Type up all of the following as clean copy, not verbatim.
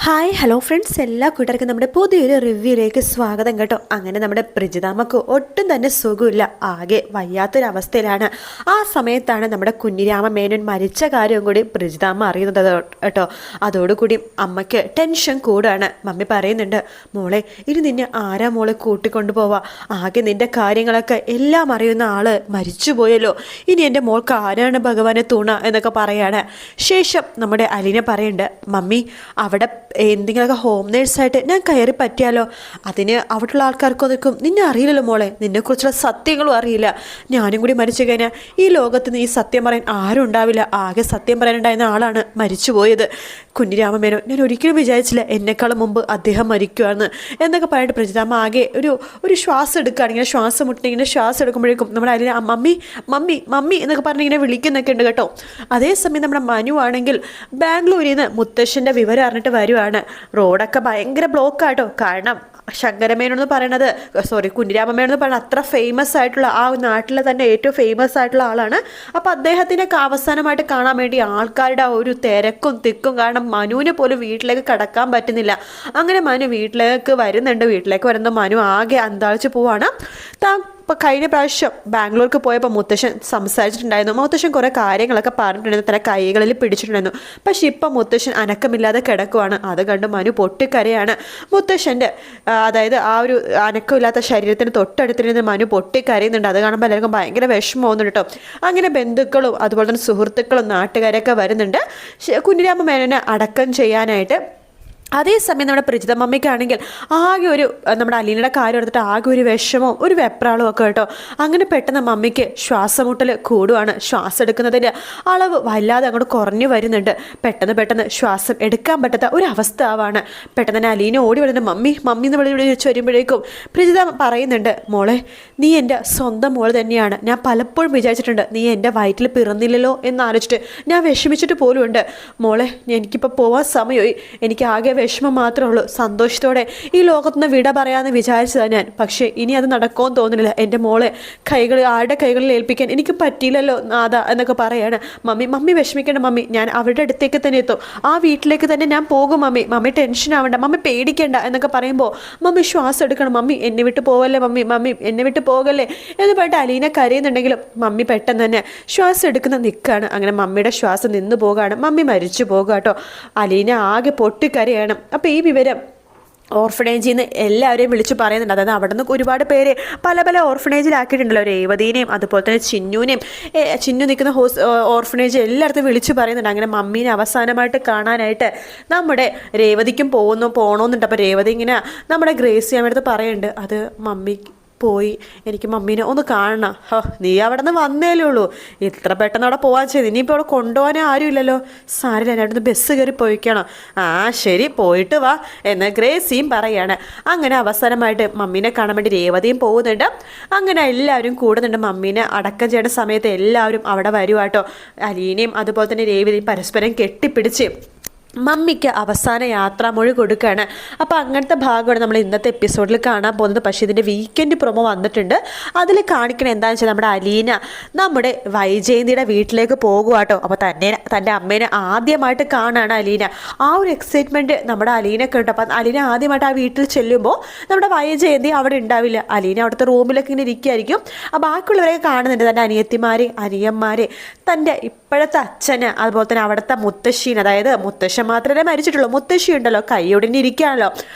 Hi hello friends, എല്ലാ കൂട്ടർക്കും നമ്മുടെ പുതിയൊരു റിവ്യൂയിലേക്ക് സ്വാഗതം കേട്ടോ. അങ്ങനെ നമ്മുടെ പ്രജിതാമ്മക്ക് ഒട്ടും തന്നെ സുഖമില്ല, ആകെ വയ്യാത്തൊരവസ്ഥയിലാണ്. ആ സമയത്താണ് നമ്മുടെ കുഞ്ഞിരാമ മേനോൻ മരിച്ച കാര്യവും കൂടി പ്രജിതാമ്മ അറിയുന്നത് കേട്ടോ. അതോടുകൂടി അമ്മയ്ക്ക് ടെൻഷൻ കൂടാണ്. മമ്മി പറയുന്നുണ്ട്, മോളെ ഇനി നിന്നെ ആരാ മോളെ കൂട്ടിക്കൊണ്ടു പോവാ, ആകെ നിന്റെ കാര്യങ്ങളൊക്കെ എല്ലാം അറിയുന്ന ആള് മരിച്ചുപോയല്ലോ, ഇനി എൻ്റെ മോൾക്ക് ആരാണ് ഭഗവാനെ തൂണ എന്നൊക്കെ പറയാണ്. ശേഷം നമ്മുടെ അലീന പറയുന്നുണ്ട്, മമ്മി അവിടെ എന്തെങ്കിലുമൊക്കെ ഹോം നേഴ്സായിട്ട് ഞാൻ കയറി പറ്റിയാലോ, അതിന് അവിടെയുള്ള ആൾക്കാർക്കൊന്നും നിന്നെ അറിയില്ലല്ലോ മോളെ, നിന്നെക്കുറിച്ചുള്ള സത്യങ്ങളും അറിയില്ല. ഞാനും കൂടി മരിച്ചു കഴിഞ്ഞാൽ ഈ ലോകത്ത് നിന്ന് ഈ സത്യം പറയാൻ ആരും ഉണ്ടാവില്ല, ആകെ സത്യം പറയാനുണ്ടായിരുന്ന ആളാണ് മരിച്ചുപോയത്. കുഞ്ഞിരാമമേനോ ഞാൻ ഒരിക്കലും വിചാരിച്ചില്ല എന്നെക്കാളും മുമ്പ് അദ്ദേഹം മരിക്കുവാന്ന് എന്നൊക്കെ പറഞ്ഞിട്ട് പ്രജിതാമ്മ ആകെ ഒരു ശ്വാസം എടുക്കുകയാണ്. ഇങ്ങനെ ശ്വാസം മുട്ടിങ്ങനെ ശ്വാസം എടുക്കുമ്പോഴേക്കും നമ്മുടെ അതിൽ മമ്മി മമ്മി മമ്മി എന്നൊക്കെ പറഞ്ഞ് ഇങ്ങനെ വിളിക്കുന്നൊക്കെ ഉണ്ട് കേട്ടോ. അതേസമയം നമ്മുടെ മനു ആണെങ്കിൽ ബാംഗ്ലൂരിൽ നിന്ന് മുത്തശ്ശൻ്റെ വിവരം അറിഞ്ഞിട്ട് വരുവാണ്. റോഡൊക്കെ ഭയങ്കര ബ്ലോക്കാട്ടോ. കാരണം ശങ്കരമേനോന്ന് പറയണത് കുഞ്ഞിരാമമേനോന്ന് പറയുന്നത് അത്ര ഫേമസ് ആയിട്ടുള്ള ആ നാട്ടിലെ തന്നെ ഏറ്റവും ഫേമസ് ആയിട്ടുള്ള ആളാണ്. അപ്പം അദ്ദേഹത്തിനൊക്കെ അവസാനമായിട്ട് കാണാൻ വേണ്ടി ആൾക്കാരുടെ ആ ഒരു തിരക്കും തിക്കും കാരണം മനുവിന് പോലും വീട്ടിലേക്ക് കടക്കാൻ പറ്റുന്നില്ല. അങ്ങനെ മനു വീട്ടിലേക്ക് വരുന്നുണ്ട്. വീട്ടിലേക്ക് വരുന്ന മനു ആകെ അന്താളിച്ച് പോവാണ്. ഇപ്പോൾ കഴിഞ്ഞ പ്രാവശ്യം ബാംഗ്ലൂർക്ക് പോയപ്പോൾ മുത്തശ്ശൻ സംസാരിച്ചിട്ടുണ്ടായിരുന്നു. മുത്തശ്ശൻ കുറേ കാര്യങ്ങളൊക്കെ പറഞ്ഞിട്ടുണ്ടായിരുന്നു, തൻ്റെ കൈകളിൽ പിടിച്ചിട്ടുണ്ടായിരുന്നു. പക്ഷെ ഇപ്പം മുത്തശ്ശൻ അനക്കമില്ലാതെ കിടക്കുവാണ്. അത് കണ്ട് മനു പൊട്ടിക്കരയാണ്. മുത്തശ്ശൻ്റെ അതായത് ആ ഒരു അനക്കമില്ലാത്ത ശരീരത്തിന് തൊട്ടടുത്തിരുന്ന് മനു പൊട്ടിക്കരയുന്നുണ്ട്. അത് കാണുമ്പോൾ എല്ലാവർക്കും ഭയങ്കര വിഷമം തോന്നുന്നുണ്ട് കേട്ടോ. അങ്ങനെ ബന്ധുക്കളും അതുപോലെ തന്നെ സുഹൃത്തുക്കളും നാട്ടുകാരൊക്കെ വരുന്നുണ്ട് കുഞ്ഞിരാമ മേനോനെ അടക്കം ചെയ്യാനായിട്ട്. അതേസമയം നമ്മുടെ പ്രജിതമ്മയ്ക്കാണെങ്കിൽ ആകെ ഒരു നമ്മുടെ അലീനയുടെ കാര്യം എടുത്തിട്ട് ആകെ ഒരു വിഷമവും ഒരു വെപ്രാളവും ഒക്കെ കേട്ടോ. അങ്ങനെ പെട്ടെന്ന് മമ്മിക്ക് ശ്വാസമുട്ടൽ കൂടുവാണ്. ശ്വാസം എടുക്കുന്നതിൻ്റെ അളവ് വല്ലാതെ അങ്ങോട്ട് കുറഞ്ഞു വരുന്നുണ്ട്. പെട്ടെന്ന് ശ്വാസം എടുക്കാൻ പറ്റാത്ത ഒരു അവസ്ഥ ആവാണ്. പെട്ടെന്ന് തന്നെ അലീന ഓടി വരുന്നുണ്ട്. മമ്മി മമ്മി എന്ന് വിളിച്ച് വരുമ്പോഴേക്കും പ്രജിതമ്മ പറയുന്നുണ്ട്, മോളെ നീ എൻ്റെ സ്വന്തം മോൾ തന്നെയാണ്. ഞാൻ പലപ്പോഴും വിചാരിച്ചിട്ടുണ്ട് നീ എൻ്റെ വയറ്റിൽ പിറന്നില്ലല്ലോ എന്നാലോചിച്ചിട്ട് ഞാൻ വിഷമിച്ചിട്ട് പോലും ഉണ്ട്. മോളെ എനിക്കിപ്പോൾ പോവാൻ സമയമായി, എനിക്ക് ആകെ വിഷമം മാത്രമേ ഉള്ളൂ. സന്തോഷത്തോടെ ഈ ലോകത്തുനിന്ന് വിട പറയാമെന്ന് വിചാരിച്ചതാണ് ഞാൻ. പക്ഷേ ഇനി അത് നടക്കുമെന്ന് തോന്നുന്നില്ല. എൻ്റെ മോളെ ആരുടെ കൈകളിൽ ഏൽപ്പിക്കാൻ എനിക്ക് പറ്റിയില്ലല്ലോ നാഥ എന്നൊക്കെ പറയാണ്. മമ്മി വിഷമിക്കേണ്ട മമ്മി, ഞാൻ അവരുടെ അടുത്തേക്ക് തന്നെ എത്തും, ആ വീട്ടിലേക്ക് തന്നെ ഞാൻ പോകും മമ്മി ടെൻഷൻ ആവണ്ട, മമ്മി പേടിക്കേണ്ട എന്നൊക്കെ പറയുമ്പോൾ മമ്മി ശ്വാസം എടുക്കണം. മമ്മി എന്നെ വിട്ട് പോവല്ലേ മമ്മി എന്നെ വിട്ട് പോകല്ലേ എന്ന് പറഞ്ഞിട്ട് അലീന കരയുന്നുണ്ടെങ്കിലും മമ്മി പെട്ടെന്ന് തന്നെ ശ്വാസം എടുക്കുന്ന നിൽക്കുകയാണ്. അങ്ങനെ മമ്മിയുടെ ശ്വാസം നിന്ന് പോകുകയാണ്. മമ്മി മരിച്ചു പോകുക കേട്ടോ. അലീന ആകെ പൊട്ടിക്കരയാണ്. അപ്പോൾ ഈ വിവരം ഓർഫനേജിൽ നിന്ന് എല്ലാവരെയും വിളിച്ച് പറയുന്നുണ്ട്. അതായത് അവിടെ നിന്ന് ഒരുപാട് പേര് പല ഓർഫനേജിലാക്കിയിട്ടുണ്ടല്ലോ. രേവതീനെയും അതുപോലെ തന്നെ ചിന്നു നിൽക്കുന്ന ഓർഫനേജ് എല്ലായിടത്തും വിളിച്ച് പറയുന്നുണ്ട്. അങ്ങനെ മമ്മീനെ അവസാനമായിട്ട് കാണാനായിട്ട് നമ്മുടെ രേവതിക്കും പോകണമെന്നുണ്ട്. അപ്പോൾ രേവതി ഇങ്ങനെ നമ്മുടെ ഗ്രേസി അമ്മയടുത്ത് പറയുന്നുണ്ട്, അത് മമ്മി പോയി, എനിക്ക് മമ്മീനെ ഒന്ന് കാണണം. നീ അവിടെ നിന്ന് വന്നേലേ ഉള്ളൂ, ഇത്ര പെട്ടെന്ന് അവിടെ പോകാൻ ചെയ്ത് ഇനിയിപ്പോൾ അവിടെ കൊണ്ടുപോകാനേ ആരും ഇല്ലല്ലോ. സാരില്ല, അവിടെ നിന്ന് ബസ് കയറി പോയിക്കണം. ശരി പോയിട്ട് വാ എന്ന് ഗ്രേസിയും പറയാണ്. അങ്ങനെ അവസാനമായിട്ട് മമ്മീനെ കാണാൻ വേണ്ടി രേവതിയും പോകുന്നുണ്ട്. അങ്ങനെ എല്ലാവരും കൂടുന്നുണ്ട്. മമ്മീനെ അടക്കം ചെയ്യേണ്ട സമയത്ത് എല്ലാവരും അവിടെ വരുവാട്ടോ. അലീനയും അതുപോലെ തന്നെ രേവതിയും പരസ്പരം കെട്ടിപ്പിടിച്ച് മമ്മിക്ക് അവസാന യാത്രാമൊഴി കൊടുക്കുകയാണ്. അപ്പോൾ അങ്ങനത്തെ ഭാഗമാണ് നമ്മൾ ഇന്നത്തെ എപ്പിസോഡിൽ കാണാൻ പോകുന്നത്. പക്ഷേ ഇതിൻ്റെ വീക്കെൻഡ് പ്രൊമോ വന്നിട്ടുണ്ട്. അതിൽ കാണിക്കണ എന്താണെന്ന് വെച്ചാൽ നമ്മുടെ അലീന നമ്മുടെ വൈജയന്തിയുടെ വീട്ടിലേക്ക് പോകുവാട്ടോ. അപ്പോൾ തൻ്റെ അമ്മേനെ ആദ്യമായിട്ട് കാണുകയാണ് അലീന. ആ ഒരു എക്സൈറ്റ്മെൻറ്റ് നമ്മുടെ അലീനൊക്കെ ഉണ്ട്. അപ്പം അലീന ആദ്യമായിട്ട് ആ വീട്ടിൽ ചെല്ലുമ്പോൾ നമ്മുടെ വൈജയന്തി അവിടെ ഉണ്ടാവില്ല. അലീന അവിടുത്തെ റൂമിലൊക്കെ ഇങ്ങനെ ഇരിക്കുകയായിരിക്കും. അപ്പോൾ ബാക്കിയുള്ളവരെയൊക്കെ കാണുന്നുണ്ട്, തൻ്റെ അനിയത്തിമാരെ അനിയന്മാരെ, തൻ്റെ ഇപ്പോഴത്തെ അച്ഛന്, അതുപോലെ തന്നെ അവിടുത്തെ മുത്തശ്ശീനെ, അതായത് മുത്തശ്ശൻ മാത്രമേ മരിച്ചിട്ടുള്ളൂ, മുത്തശ്ശി ഉണ്ടല്ലോ കൈയൊടിഞ്ഞ് ഇരിക്കുകയാണല്ലോ,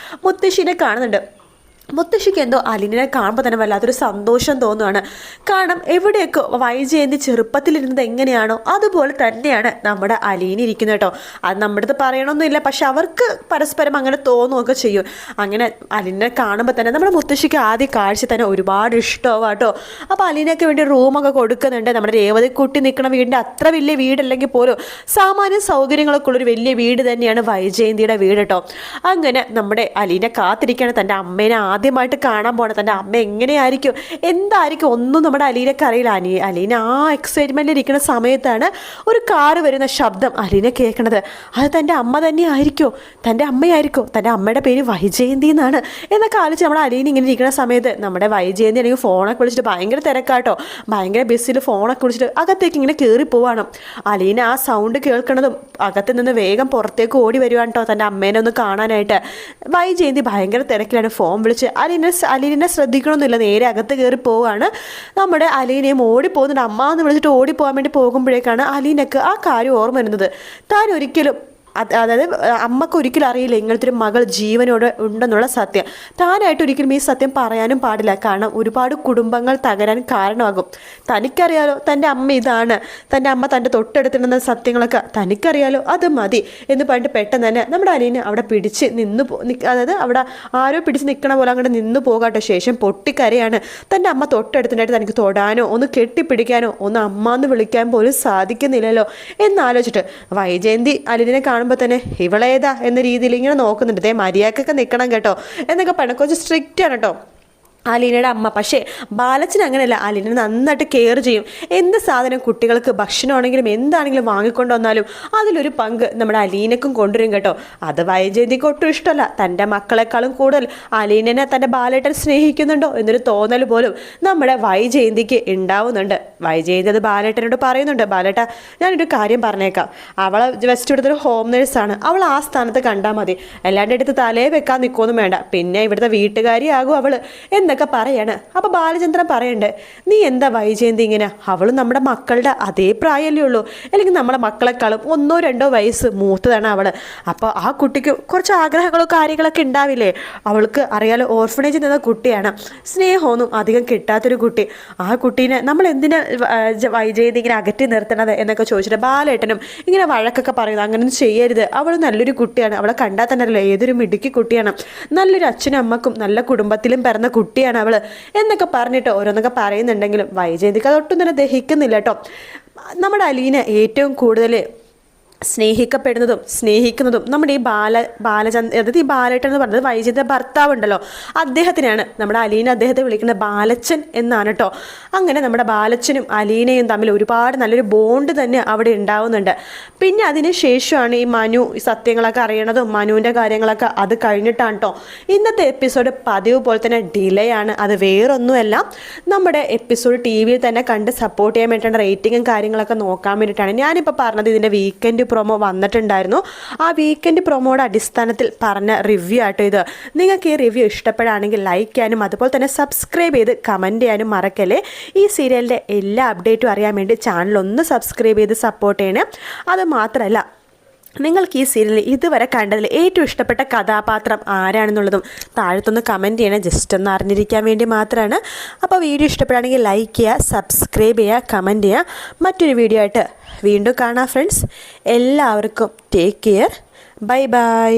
മുത്തശ്ശീനെ കാണുന്നുണ്ട്. മുത്തശ്ശിക്ക് എന്തോ അലീനെ കാണുമ്പോൾ തന്നെ വല്ലാത്തൊരു സന്തോഷം തോന്നുകയാണ്. കാരണം എവിടെയൊക്കെ വൈജയന്തി ചെറുപ്പത്തിലിരുന്നത് എങ്ങനെയാണോ അതുപോലെ തന്നെയാണ് നമ്മുടെ അലീന ഇരിക്കുന്നത് കേട്ടോ. അത് നമ്മുടെ അടുത്ത് പറയണമെന്നില്ല, പക്ഷെ അവർക്ക് പരസ്പരം അങ്ങനെ തോന്നുകയൊക്കെ ചെയ്യും. അങ്ങനെ അലീനെ കാണുമ്പോൾ തന്നെ നമ്മുടെ മുത്തശ്ശിക്ക് ആദ്യ കാഴ്ച തന്നെ ഒരുപാട് ഇഷ്ടമാവും കേട്ടോ. അപ്പോൾ അലീനയ്ക്ക് വേണ്ടി റൂമൊക്കെ കൊടുക്കുന്നുണ്ട്. നമ്മുടെ രേവതിക്കുട്ടി നിൽക്കുന്ന വീടിൻ്റെ അത്ര വലിയ വീടല്ലെങ്കിൽ പോലും സാമാന്യ സൗകര്യങ്ങളൊക്കെ ഉള്ളൊരു വലിയ വീട് തന്നെയാണ് വൈജയന്തിയുടെ വീട് കേട്ടോ. അങ്ങനെ നമ്മുടെ അലീന കാത്തിരിക്കുകയാണ് തൻ്റെ അമ്മേനെ ആദ്യമായിട്ട് കാണാൻ പോകണം. തൻ്റെ അമ്മ എങ്ങനെയായിരിക്കും, എന്തായിരിക്കും ഒന്നും നമ്മുടെ അലീനക്ക് അറിയില്ല. അലീന ആ എക്സൈറ്റ്മെൻറ്റിൽ ഇരിക്കുന്ന സമയത്താണ് ഒരു കാറ് വരുന്ന ശബ്ദം അലീന കേൾക്കണത്. അത് തൻ്റെ അമ്മ തന്നെ ആയിരിക്കോ, തൻ്റെ അമ്മയായിരിക്കോ, തൻ്റെ അമ്മയുടെ പേര് വൈജയന്തി എന്നാണ് എന്നൊക്കെ ആലോചിച്ച് നമ്മുടെ അലീന ഇങ്ങനെ ഇരിക്കുന്ന സമയത്ത് നമ്മുടെ വൈജയന്തി അല്ലെങ്കിൽ ഫോണൊക്കെ വിളിച്ചിട്ട് ഭയങ്കര തിരക്കാട്ടോ, ഭയങ്കര ബസ്സിൽ ഫോണൊക്കെ വിളിച്ചിട്ട് അകത്തേക്ക് ഇങ്ങനെ കയറി പോവാണ്. അലീന ആ സൗണ്ട് കേൾക്കണതും അകത്ത് നിന്ന് വേഗം പുറത്തേക്ക് ഓടി വരുവാണ് കേട്ടോ തൻ്റെ അമ്മേനെ ഒന്ന് കാണാനായിട്ട്. വൈജയന്തി ഭയങ്കര തിരക്കിലാണ്, ഫോൺ വിളിച്ച് അലീനെ ശ്രദ്ധിക്കണമെന്നില്ല, നേരെ അകത്ത് കയറി പോവുകയാണ്. നമ്മുടെ അലീനയും ഓടിപ്പോകുന്നുണ്ട്. അമ്മ എന്ന് വിളിച്ചിട്ട് ഓടിപ്പോകാൻ വേണ്ടി പോകുമ്പോഴേക്കാണ് അലീനക്ക് ആ കാര്യം ഓർമ്മ വരുന്നത്. താൻ ഒരിക്കലും അതായത് അമ്മക്ക് ഒരിക്കലും അറിയില്ല ഇങ്ങനത്തെ ഒരു മകൾ ജീവനോട് ഉണ്ടെന്നുള്ള സത്യം. താനായിട്ട് ഒരിക്കലും ഈ സത്യം പറയാനും പാടില്ല, കാരണം ഒരുപാട് കുടുംബങ്ങൾ തകരാൻ കാരണമാകും. തനിക്കറിയാലോ തൻ്റെ അമ്മ ഇതാണ്, തൻ്റെ അമ്മ തൻ്റെ തൊട്ടടുത്തിടുന്ന സത്യങ്ങളൊക്കെ തനിക്കറിയാലോ, അത് മതി എന്ന് പറഞ്ഞിട്ട് പെട്ടെന്ന് തന്നെ നമ്മുടെ അലീന അവിടെ പിടിച്ച് അതായത് അവിടെ ആരോ പിടിച്ച് നിൽക്കണ പോലെ അങ്ങോട്ട് നിന്ന് പോകാട്ടോ. ശേഷം പൊട്ടിക്കരയാണ്. തൻ്റെ അമ്മ തൊട്ടടുത്തിനായിട്ട് തനിക്ക് തൊടാനോ ഒന്ന് കെട്ടിപ്പിടിക്കാനോ ഒന്ന് അമ്മ എന്ന് വിളിക്കാൻ പോലും സാധിക്കുന്നില്ലല്ലോ എന്നാലോചിച്ചിട്ട് വൈജയന്തി അലീനെ കാണുമ്പോൾ തന്നെ ഇവളേതാ എന്ന രീതിയിൽ ഇങ്ങനെ നോക്കുന്നുണ്ട്. മര്യാദക്കൊക്കെ നിൽക്കണം കേട്ടോ എന്നൊക്കെ പറഞ്ഞ കുറച്ച് സ്ട്രിക്റ്റ് ആണ് കേട്ടോ അലീനയുടെ അമ്മ. പക്ഷേ ബാലച്ചൻ അങ്ങനെയല്ല, അലീന നന്നായിട്ട് കെയർ ചെയ്യും. എന്ത് സാധനം കുട്ടികൾക്ക് ഭക്ഷണമാണെങ്കിലും എന്താണെങ്കിലും വാങ്ങിക്കൊണ്ട് വന്നാലും അതിലൊരു പങ്ക് നമ്മുടെ അലീനക്കും കൊണ്ടുവരും കേട്ടോ. അത് വൈജയന്തിക്ക് ഒട്ടും ഇഷ്ടമല്ല. തൻ്റെ മക്കളെക്കാളും കൂടുതൽ അലീനനെ തൻ്റെ ബാലേട്ടൻ സ്നേഹിക്കുന്നുണ്ടോ എന്നൊരു തോന്നൽ പോലും നമ്മുടെ വൈജയന്തിക്ക് ഉണ്ടാവുന്നുണ്ട്. വൈജയന്തി അത് ബാലേട്ടനോട് പറയുന്നുണ്ട്, ബാലേട്ട ഞാനൊരു കാര്യം പറഞ്ഞേക്കാം, അവളെ ജസ്റ്റ് ഇവിടുത്തെ ഹോം നേഴ്സാണ്, അവൾ ആ സ്ഥാനത്ത് കണ്ടാൽ മതി, എല്ലാവരുടെ അടുത്ത് തലയെ വെക്കാൻ നിൽക്കുമൊന്നും വേണ്ട, പിന്നെ ഇവിടുത്തെ വീട്ടുകാരിയാകും അവൾ എന്നൊക്കെ പറയാണ്. അപ്പോൾ ബാലചന്ദ്രൻ പറയണ്ടേ, നീ എന്താ വൈജയന്തി ഇങ്ങനെ, അവളും നമ്മുടെ മക്കളുടെ അതേ പ്രായമല്ലേ ഉള്ളൂ, അല്ലെങ്കിൽ നമ്മുടെ മക്കളെക്കാളും 1-2 വയസ്സ് മൂത്തതാണ് അവൾ. അപ്പോൾ ആ കുട്ടിക്ക് കുറച്ച് ആഗ്രഹങ്ങളോ കാര്യങ്ങളൊക്കെ ഉണ്ടാവില്ലേ, അവൾക്ക് അറിയാലോ ഓർഫണേജിൽ നിന്ന കുട്ടിയാണ്, സ്നേഹമൊന്നും അധികം കിട്ടാത്തൊരു കുട്ടി. ആ കുട്ടീനെ നമ്മൾ എന്തിനാ വൈജയന്തി ഇങ്ങനെ അകറ്റി നിർത്തണത് എന്നൊക്കെ ചോദിച്ചിട്ട് ബാലേട്ടനും ഇങ്ങനെ വഴക്കൊക്കെ പറയുന്നത്, അങ്ങനെയൊന്നും ചെയ്യരുത്, അവൾ നല്ലൊരു കുട്ടിയാണ്, അവളെ കണ്ടാൽ തന്നെ അറിയില്ല ഏതൊരു മിടുക്കി കുട്ടിയാണ്, നല്ലൊരു അച്ഛനും അമ്മക്കും നല്ല കുടുംബത്തിലും പിറന്ന കുട്ടിയാണ് അവൾ എന്നൊക്കെ പറഞ്ഞിട്ട് ഓരോന്നൊക്കെ പറയുന്നുണ്ടെങ്കിലും വൈജയന്തിക്ക് അതൊട്ടും തന്നെ ദഹിക്കുന്നില്ല കേട്ടോ. നമ്മുടെ അലീന ഏറ്റവും കൂടുതൽ സ്നേഹിക്കപ്പെടുന്നതും സ്നേഹിക്കുന്നതും നമ്മുടെ ഈ അതായത് ഈ ബാലേട്ടൻ എന്ന് പറയുന്നത് വൈജയന്തിയുടെ ഭർത്താവുണ്ടല്ലോ, അദ്ദേഹത്തിനാണ്. നമ്മുടെ അലീന അദ്ദേഹത്തെ വിളിക്കുന്നത് ബാലച്ചൻ എന്നാണ് കേട്ടോ. അങ്ങനെ നമ്മുടെ ബാലച്ചനും അലീനയും തമ്മിൽ ഒരുപാട് നല്ലൊരു ബോണ്ട് തന്നെ അവിടെ ഉണ്ടാവുന്നുണ്ട്. പിന്നെ അതിന് ശേഷമാണ് ഈ മനു ഈ സത്യങ്ങളൊക്കെ അറിയണതും മനുവിൻ്റെ കാര്യങ്ങളൊക്കെ അത് കഴിഞ്ഞിട്ടാണ് കേട്ടോ. ഇന്നത്തെ എപ്പിസോഡ് പതിവ് പോലെ തന്നെ ഡിലേ ആണ്. അത് വേറൊന്നുമല്ല, നമ്മുടെ എപ്പിസോഡ് ടി വിയിൽ തന്നെ കണ്ട് സപ്പോർട്ട് ചെയ്യാൻ വേണ്ടിയിട്ടാണ്, റേറ്റിങ്ങും കാര്യങ്ങളൊക്കെ നോക്കാൻ വേണ്ടിയിട്ടാണ്. ഞാനിപ്പോൾ പറഞ്ഞത് ഇതിൻ്റെ വീക്കെൻഡ് പ്രൊമോ വന്നിട്ടുണ്ടായിരുന്നു. ആ വീക്കെൻഡ് പ്രൊമോയുടെ അടിസ്ഥാനത്തിൽ പറഞ്ഞ റിവ്യൂ ആട്ടോ ഇത്. നിങ്ങൾക്ക് ഈ റിവ്യൂ ഇഷ്ടപ്പെടുകയാണെങ്കിൽ ലൈക്ക് ചെയ്യാനും അതുപോലെ തന്നെ സബ്സ്ക്രൈബ് ചെയ്ത് കമൻറ്റ് ചെയ്യാനും മറക്കല്ലേ. ഈ സീരിയലിൻ്റെ എല്ലാ അപ്ഡേറ്റും അറിയാൻ വേണ്ടി ചാനലൊന്ന് സബ്സ്ക്രൈബ് ചെയ്ത് സപ്പോർട്ട് ചെയ്യണേ. അത് മാത്രമല്ല, നിങ്ങൾക്ക് ഈ സീരിയലിൽ ഇതുവരെ കണ്ടതിൽ ഏറ്റവും ഇഷ്ടപ്പെട്ട കഥാപാത്രം ആരാണെന്നുള്ളതും താഴത്തൊന്ന് കമൻറ്റ് ചെയ്യണം, ജസ്റ്റ് ഒന്ന് അറിഞ്ഞിരിക്കാൻ വേണ്ടി മാത്രമാണ്. അപ്പോൾ വീഡിയോ ഇഷ്ടപ്പെടുകയാണെങ്കിൽ ലൈക്ക് ചെയ്യുക, സബ്സ്ക്രൈബ് ചെയ്യുക, കമൻറ്റ് ചെയ്യുക. മറ്റൊരു വീഡിയോ ആയിട്ട് വീണ്ടും കാണാം ഫ്രണ്ട്സ്. എല്ലാവർക്കും ടേക്ക് കെയർ, ബൈ ബൈ.